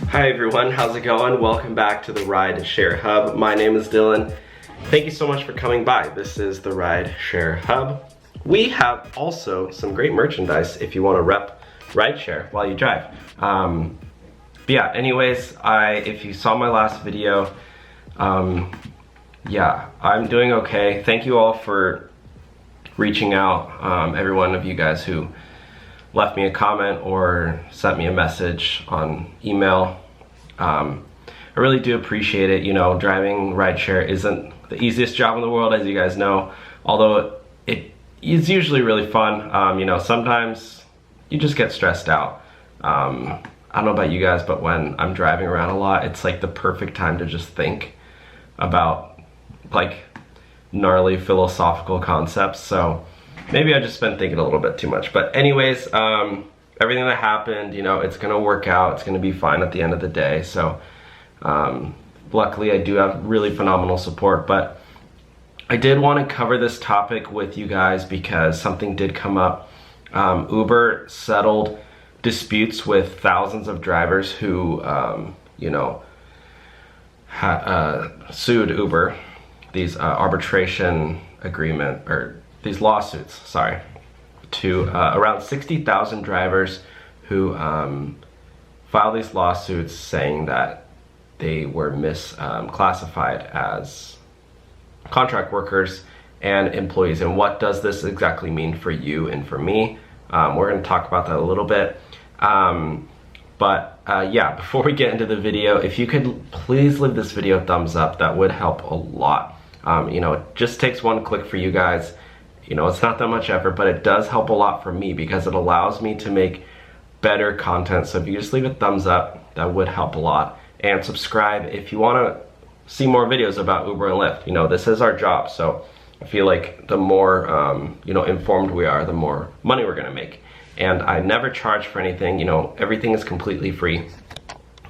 Hi everyone, how's it going? Welcome back to the Rideshare Hub. My name is Dylan. Thank you so much for coming by. This is the Rideshare Hub. We have also some great merchandise if you want to rep rideshare while you drive. But yeah, anyways, if you saw my last video, yeah, I'm doing okay. Thank you all for reaching out, every one of you guys who left me a comment or sent me a message on email. I really do appreciate it. You know, driving rideshare isn't the easiest job in the world, as you guys know, although it is usually really fun. You know, sometimes you just get stressed out. I don't know about you guys, but when I'm driving around a lot, it's like the perfect time to just think about like gnarly philosophical concepts. So maybe I just been thinking a little bit too much. But anyways, everything that happened, you know, it's gonna work out. It's gonna be fine at the end of the day. So luckily I do have really phenomenal support. But I did want to cover this topic with you guys because something did come up. Uber settled disputes with thousands of drivers who, you know, sued Uber. These arbitration agreement, or these lawsuits, sorry, to around 60,000 drivers who filed these lawsuits saying that they were misclassified as contract workers and employees. And what does this exactly mean for you and for me? We're going to talk about that a little bit. Yeah, before we get into the video, if you could please leave this video a thumbs up, that would help a lot. You know, it just takes one click for you guys. You know, it's not that much effort, but it does help a lot for me because it allows me to make better content. So if you just leave a thumbs up, that would help a lot. And subscribe if you want to see more videos about Uber and Lyft. You know, this is our job, so I feel like the more you know, informed we are, the more money we're gonna make. And I never charge for anything. You know, everything is completely free.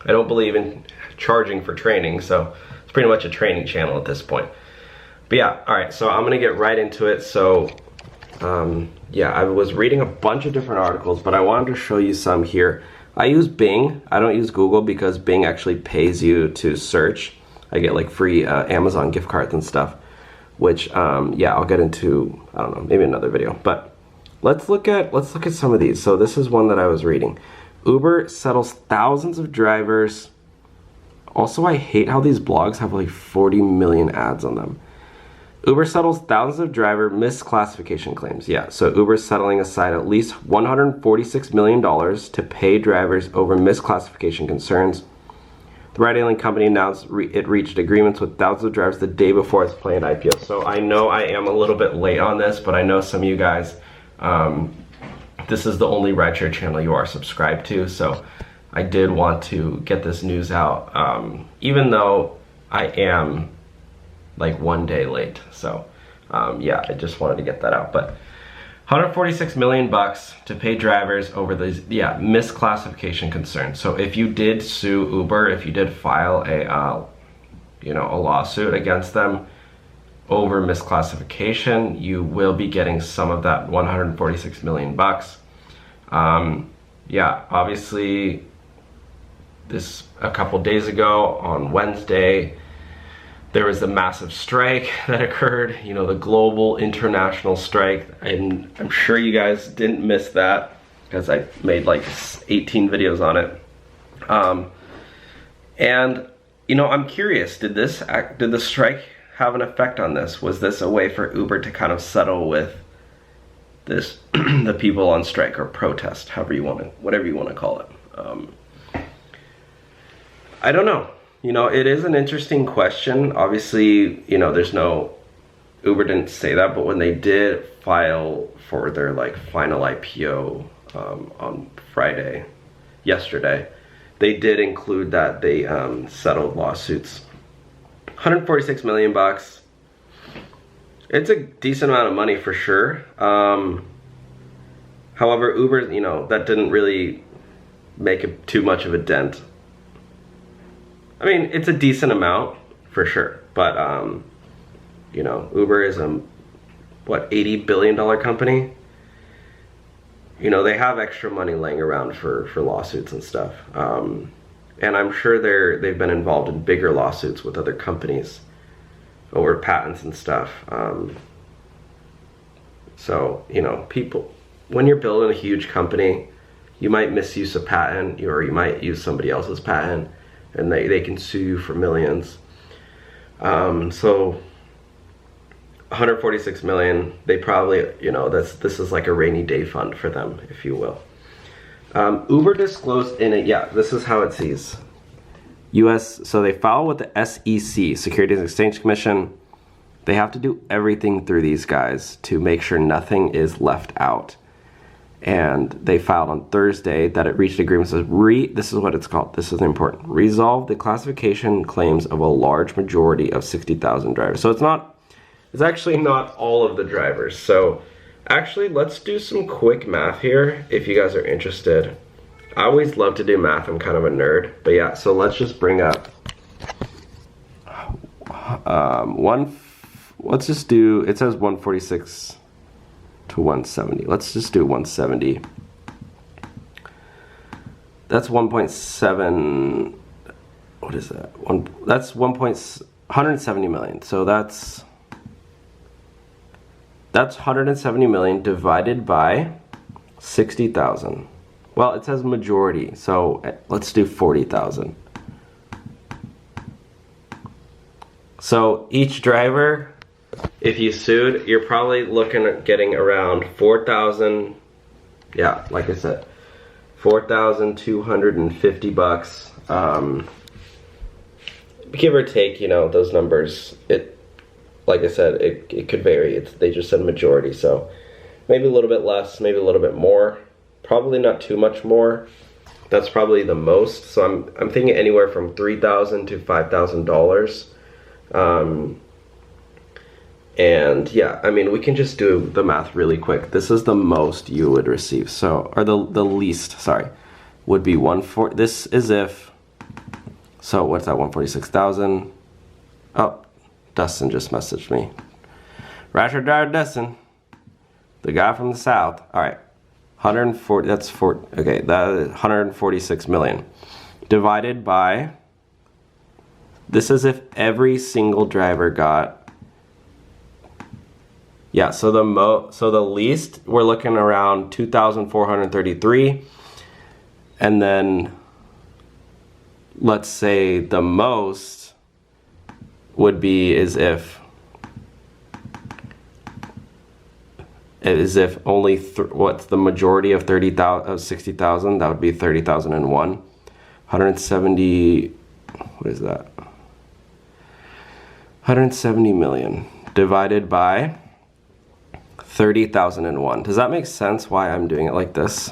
I don't believe in charging for training, so it's pretty much a training channel at this point. But yeah, all right, so I'm gonna get right into it. So yeah, I was reading a bunch of different articles, but I wanted to show you some here. I use Bing. I don't use Google because Bing actually pays you to search. I get like free Amazon gift cards and stuff, which yeah, I'll get into, I don't know, maybe another video. But let's look at some of these. So this is one that I was reading. Uber settles thousands of drivers. Also, I hate how these blogs have like 40 million ads on them. Uber settles thousands of driver misclassification claims. Yeah, so Uber's settling aside at least $146 million to pay drivers over misclassification concerns. The ride-hailing company announced it reached agreements with thousands of drivers the day before its planned IPO. So I know I am a little bit late on this, but I know some of you guys, this is the only rideshare channel you are subscribed to. So I did want to get this news out, even though I am like one day late. So yeah, I just wanted to get that out. But 146 million bucks to pay drivers over these, yeah, misclassification concerns. So if you did sue Uber, if you did file a you know, a lawsuit against them over misclassification, you will be getting some of that 146 million bucks. Yeah, obviously this a couple days ago on Wednesday, there was a massive strike that occurred, you know, the global international strike. And I'm sure you guys didn't miss that because I made like 18 videos on it. And, you know, I'm curious, did the strike have an effect on this? Was this a way for Uber to kind of settle with this, the people on strike or protest, however you want to, whatever you want to call it? I don't know. You know, it is an interesting question. Obviously, you know, Uber didn't say that, but when they did file for their like final IPO on Friday, yesterday, they did include that they settled lawsuits. 146 million bucks. It's a decent amount of money for sure. However, Uber, you know, that didn't really make too much of a dent. I mean, it's a decent amount for sure, but you know, Uber is a what, $80 billion company. You know, they have extra money laying around for lawsuits and stuff. And I'm sure they've been involved in bigger lawsuits with other companies over patents and stuff. So, you know, people, when you're building a huge company, you might misuse a patent, or you might use somebody else's patent, and they can sue you for millions. So 146 million, they probably, you know, this is like a rainy day fund for them, if you will. Uber disclosed in it, yeah, this is how it sees. So they file with the SEC, Securities and Exchange Commission. They have to do everything through these guys to make sure nothing is left out. And they filed on Thursday that it reached agreements with this is what it's called, this is important, resolve the classification claims of a large majority of 60,000 drivers. So it's actually not all of the drivers. So actually, let's do some quick math here if you guys are interested. I always love to do math, I'm kind of a nerd. But yeah, so let's just bring up let's just do, it says 146 to 170. Let's just do 170. That's 1.7, what is that? That's 170 million. So that's 170 million divided by 60,000. Well, it says majority, so let's do 40,000. So each driver, if you sued, you're probably looking at getting around 4,000, yeah, like I said, 4,250 bucks. Give or take, you know, those numbers, like I said, it could vary. They just said majority, so maybe a little bit less, maybe a little bit more. Probably not too much more. That's probably the most. So I'm thinking anywhere from $3,000 to $5,000. And yeah, I mean, we can just do the math really quick. This is the most you would receive. So, or the least, sorry, would be this is if, so what's that, 146,000? Oh, Dustin just messaged me. Rideshare driver Dustin, the guy from the south. All right, 140, that's okay, that is 146 million. Divided by, this is if every single driver got, yeah, so the least, we're looking around 2,433. And then, let's say the most would be as if only what's the majority of 60,000? That would be 30,001. 170. What is that? 170 million divided by 30,001. Does that make sense why I'm doing it like this?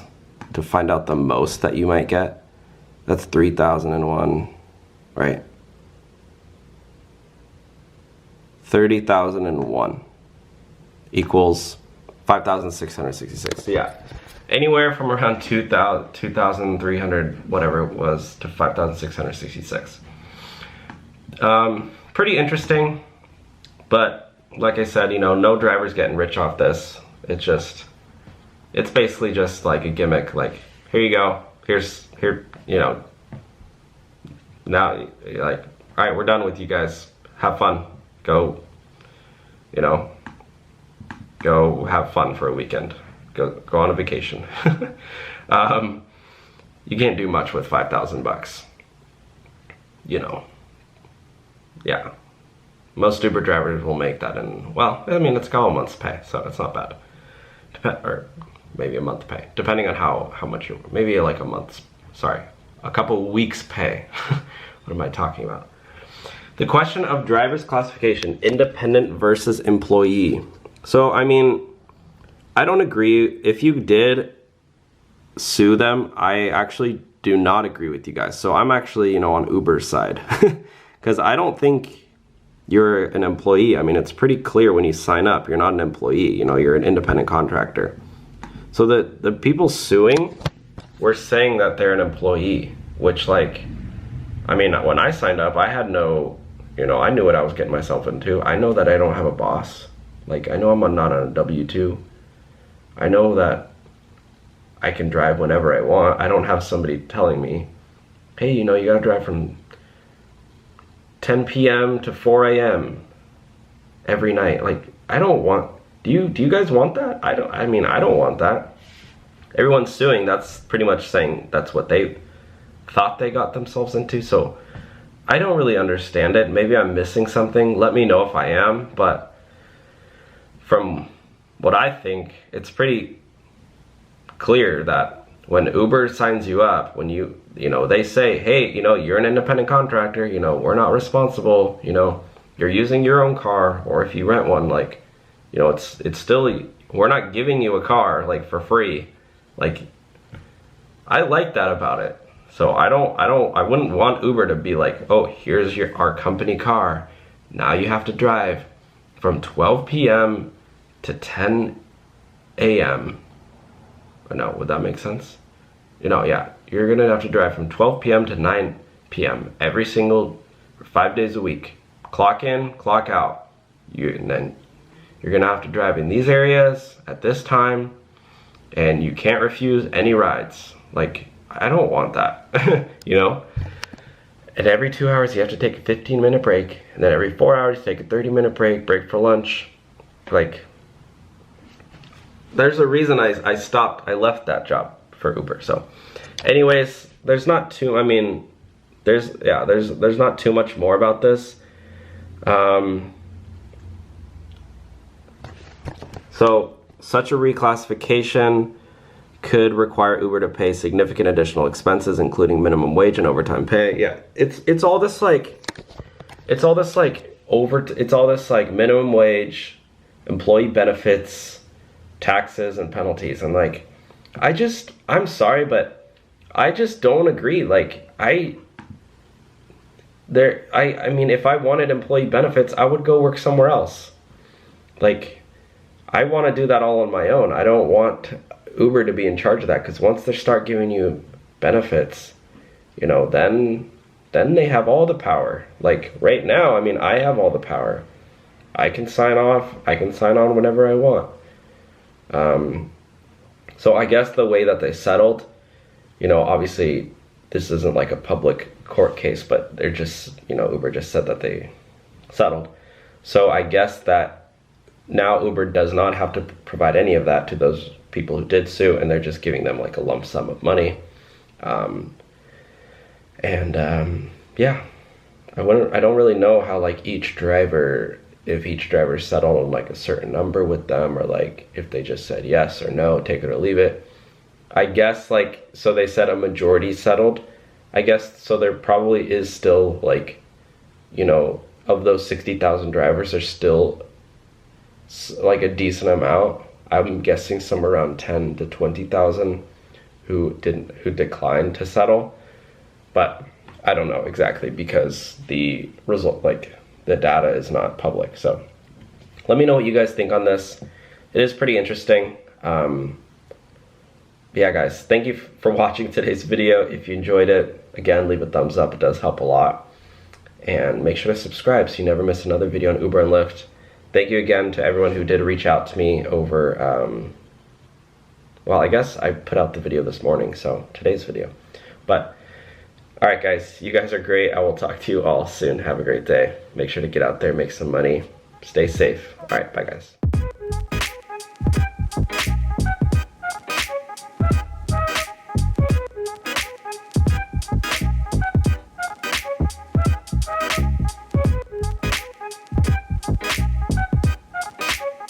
To find out the most that you might get. That's 3,001, right? 30,001 equals 5,666. So yeah, anywhere from around 2,300, whatever it was, to 5,666. Pretty interesting, but like I said, you know, no driver's getting rich off this. It's basically just like a gimmick. Like, here you go. Here, you know. Now, like, all right, we're done with you guys. Have fun. Go, you know, go have fun for a weekend. Go on a vacation. You can't do much with 5,000 bucks. You know. Yeah. Most Uber drivers will make that in, well, I mean, it's got a month's pay, so it's not bad. Or maybe a month pay, depending on how much you, maybe like a month's, sorry, a couple weeks pay. What am I talking about? The question of driver's classification, independent versus employee. So, I mean, I don't agree. If you did sue them, I actually do not agree with you guys. So I'm actually, you know, on Uber's side. Because I don't think you're an employee. I mean, it's pretty clear when you sign up, you're not an employee, you know, you're an independent contractor. So the people suing were saying that they're an employee, which, like, I mean, when I signed up, I had no, you know, I knew what I was getting myself into. I know that I don't have a boss. Like, I know I'm not on a W-2. I know that I can drive whenever I want. I don't have somebody telling me, hey, you know, you gotta drive from 10 p.m. to 4 a.m. every night. Like, I don't want, do you guys want that? I don't want that. Everyone's suing, that's pretty much saying that's what they thought they got themselves into, so I don't really understand it. Maybe I'm missing something. Let me know if I am, but from what I think, it's pretty clear that when Uber signs you up, when you know, they say, hey, you know, you're an independent contractor, you know, we're not responsible, you know, you're using your own car, or if you rent one, like, you know, it's still, we're not giving you a car, like, for free. Like, I like that about it. So I wouldn't want Uber to be like, oh, here's our company car. Now you have to drive from 12 p.m. to 10 a.m. No, would that make sense? You know, yeah, you're gonna have to drive from 12 p.m. to 9 p.m. every single 5 days a week. Clock in, clock out. And then you're gonna have to drive in these areas at this time, and you can't refuse any rides. Like, I don't want that, you know? And every 2 hours you have to take a 15-minute break, and then every 4 hours you take a 30-minute break for lunch. Like, there's a reason I left that job for Uber. So anyways, there's not too, I mean, there's not too much more about this. So such a reclassification could require Uber to pay significant additional expenses, including minimum wage and overtime pay. Yeah, it's all this like minimum wage, employee benefits, taxes, and penalties. And like, I'm sorry, but I just don't agree. Like, I mean, if I wanted employee benefits, I would go work somewhere else. Like, I want to do that all on my own. I don't want Uber to be in charge of that, because once they start giving you benefits, you know, then they have all the power. Like, right now, I mean, I have all the power. I can sign off, I can sign on whenever I want. So I guess the way that they settled, you know, obviously this isn't like a public court case, but they're just, you know, Uber just said that they settled. So I guess that now Uber does not have to provide any of that to those people who did sue, and they're just giving them like a lump sum of money. Yeah, I don't really know how, like, if each driver settled on like a certain number with them, or like if they just said yes or no, take it or leave it. I guess, like, so they said a majority settled, I guess, so there probably is still, like, you know, of those 60,000 drivers, there's still like a decent amount, I'm guessing somewhere around 10 to 20,000 who declined to settle. But I don't know exactly, because the result, like, the data is not public. So let me know what you guys think on this. It is pretty interesting. Yeah, guys, thank you for watching today's video. If you enjoyed it, again, leave a thumbs up. It does help a lot. And make sure to subscribe so you never miss another video on Uber and Lyft. Thank you again to everyone who did reach out to me over, well, I guess I put out the video this morning, so today's video. But, alright guys, you guys are great. I will talk to you all soon. Have a great day. Make sure to get out there, make some money. Stay safe. Alright, bye guys.